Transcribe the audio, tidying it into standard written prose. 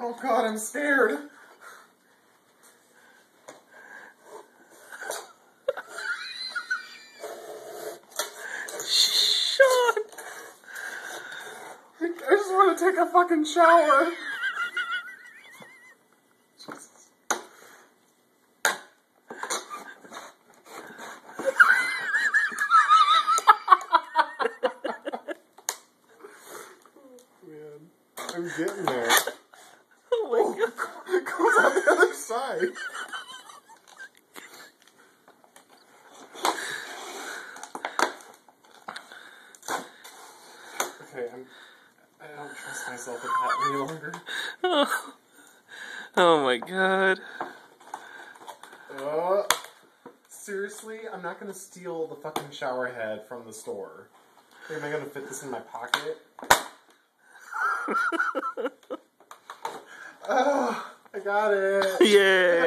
Oh God, I'm scared. Sean! I just want to take a fucking shower. Jesus. Man, I'm getting there. Oh my God. It goes on the other side. Okay, I don't trust myself with that any longer. Oh my God. Seriously, I'm not gonna steal the fucking shower head from the store. Am I gonna fit this in my pocket? I got it. Yeah.